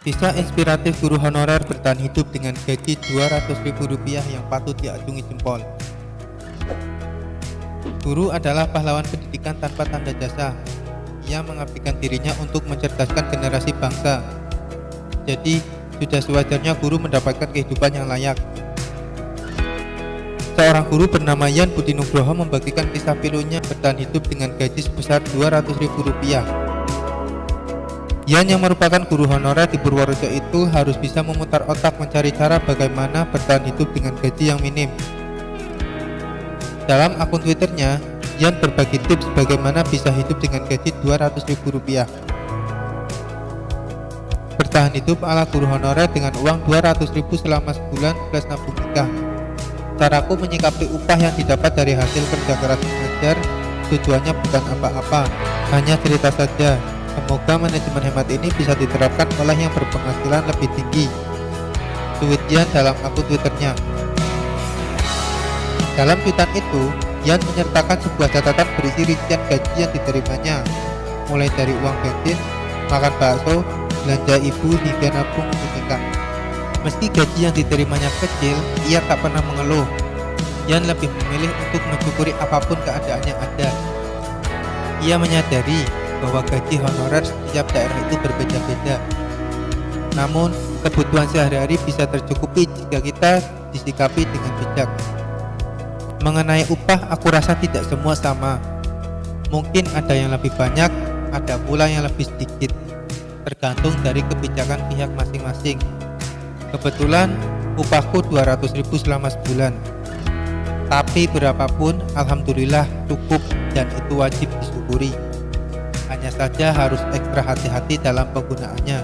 Kisah inspiratif guru honorer bertahan hidup dengan gaji Rp200.000 yang patut diacungi jempol. Guru adalah pahlawan pendidikan tanpa tanda jasa. Ia mengabdikan dirinya untuk mencerdaskan generasi bangsa. Jadi, sudah sewajarnya guru mendapatkan kehidupan yang layak. Seorang guru bernama Yan Budi Nugroho membagikan kisah pilunya bertahan hidup dengan gaji sebesar Rp200.000. Yan yang merupakan guru honorer di Purworejo itu harus bisa memutar otak mencari cara bagaimana bertahan hidup dengan gaji yang minim. Dalam akun Twitternya, Yan berbagi tips bagaimana bisa hidup dengan gaji Rp200.000. Bertahan hidup ala guru honorer dengan uang Rp200.000 selama sebulan plus nabung nikah. Caraku menyikapi upah yang didapat dari hasil kerja keras mengajar, tujuannya bukan apa-apa, hanya cerita saja. Semoga manajemen hemat ini bisa diterapkan oleh yang berpenghasilan lebih tinggi. Tweet Yan dalam akun Twitternya. Dalam tweetan itu, Yan menyertakan sebuah catatan berisi rincian gaji yang diterimanya, mulai dari uang bensin, makan bakso, belanja ibu hingga nabung untuk nikah. Meski gaji yang diterimanya kecil, ia tak pernah mengeluh. Yan lebih memilih untuk mensyukuri apapun keadaan yang ada. Ia menyadari bahwa gaji honorer setiap daerah itu berbeda-beda. Namun, kebutuhan sehari-hari bisa tercukupi jika kita disikapi dengan bijak. Mengenai upah, aku rasa tidak semua sama. Mungkin ada yang lebih banyak, ada pula yang lebih sedikit. Tergantung dari kebijakan pihak masing-masing. Kebetulan, upahku Rp200.000 selama sebulan. Tapi berapapun, alhamdulillah cukup dan itu wajib disyukuri. Hanya saja harus ekstra hati-hati dalam penggunaannya.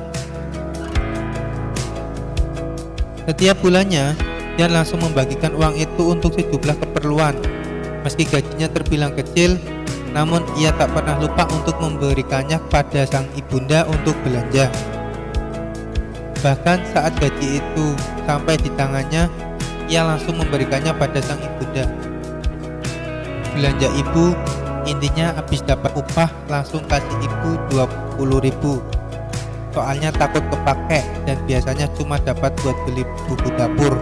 Setiap bulannya, Yan langsung membagikan uang itu untuk sejumlah keperluan. Meski gajinya terbilang kecil, namun ia tak pernah lupa untuk memberikannya pada sang ibunda untuk belanja. Bahkan saat gaji itu sampai di tangannya, ia langsung memberikannya pada sang ibunda. Belanja ibu, intinya habis dapat upah langsung kasih ibu Rp20.000. Soalnya takut kepake dan biasanya cuma dapat buat beli buku dapur.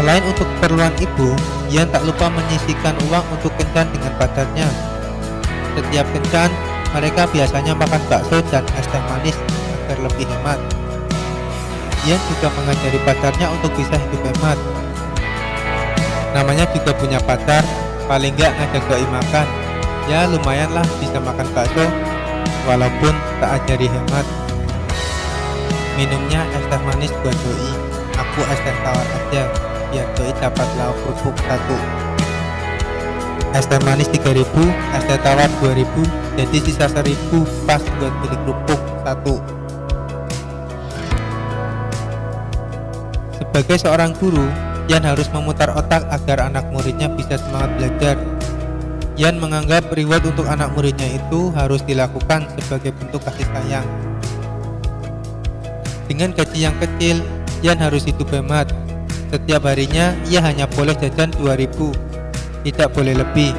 Selain untuk keperluan ibu, Yan tak lupa menyisihkan uang untuk kencan dengan pacarnya. Setiap kencan, mereka biasanya makan bakso dan es teh manis agar lebih hemat. Yan juga mengajari pacarnya untuk bisa hidup hemat. Namanya juga punya pacar, paling nggak ngajak doi makan. Ya lumayan lah bisa makan bakso, walaupun tak ajari hemat. Minumnya es teh manis buat doi, aku es teh tawar aja, biar doi dapat lauk kerupuk 1. Es teh manis 3.000, es teh tawar 2.000, jadi sisa 1.000 pas buat beli kerupuk 1. Sebagai seorang guru, Yan harus memutar otak agar anak muridnya bisa semangat belajar. Yan menganggap reward untuk anak muridnya itu harus dilakukan sebagai bentuk kasih sayang. Dengan gaji yang kecil, Yan harus hidup hemat. Setiap harinya ia hanya boleh jajan 2.000, tidak boleh lebih.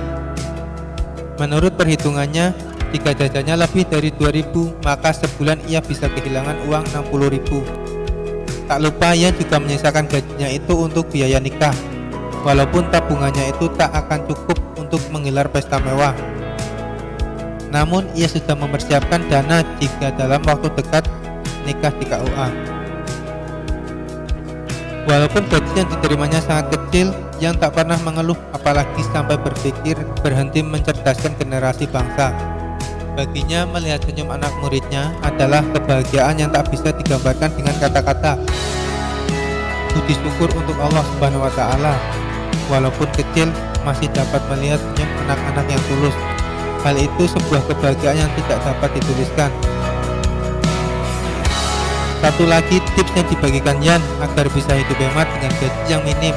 Menurut perhitungannya, jika jajannya lebih dari 2.000, maka sebulan ia bisa kehilangan uang 60.000. Tak lupa Yan juga menyisakan gajinya itu untuk biaya nikah, walaupun tabungannya itu tak akan cukup untuk menggelar pesta mewah. Namun ia sudah mempersiapkan dana jika dalam waktu dekat nikah di KUA. Walaupun gaji yang diterimanya sangat kecil, Yan tak pernah mengeluh, apalagi sampai berpikir berhenti mencerdaskan generasi bangsa. Baginya melihat senyum anak muridnya adalah kebahagiaan yang tak bisa digambarkan dengan kata-kata. Puji syukur untuk Allah Subhanahu wa Ta'ala, walaupun kecil masih dapat melihat senyum anak-anak yang tulus. Hal itu sebuah kebahagiaan yang tidak dapat dituliskan. Satu lagi tips yang dibagikan Yan agar bisa hidup hemat dengan gaji yang minim.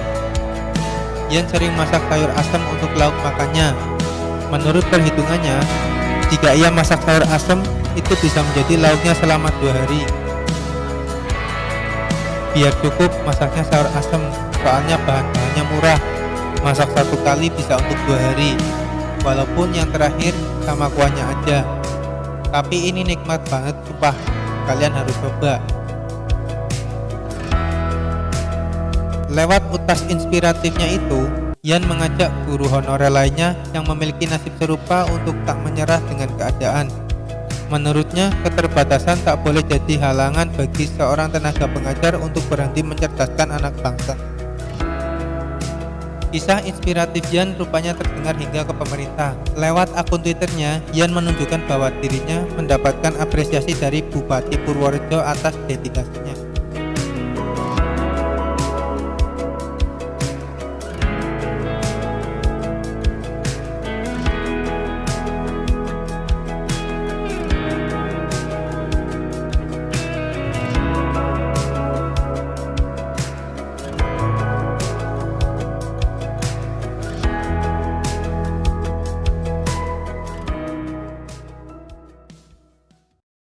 Yan sering masak sayur asam untuk lauk makannya. Menurut perhitungannya, jika ia masak sayur asam, itu bisa menjadi lauknya selama 2 hari. Biar cukup masaknya sayur asam, soalnya bahan-bahannya murah. Masak 1 kali bisa untuk 2 hari. Walaupun yang terakhir sama kuahnya aja. Tapi ini nikmat banget sumpah, kalian harus coba. Lewat utas inspiratifnya itu, Yan mengajak guru honorer lainnya yang memiliki nasib serupa untuk tak menyerah dengan keadaan. Menurutnya, keterbatasan tak boleh jadi halangan bagi seorang tenaga pengajar untuk berhenti mencerdaskan anak bangsa. Kisah inspiratif Yan rupanya terdengar hingga ke pemerintah. Lewat akun Twitternya, Yan menunjukkan bahwa dirinya mendapatkan apresiasi dari Bupati Purworejo atas dedikasinya.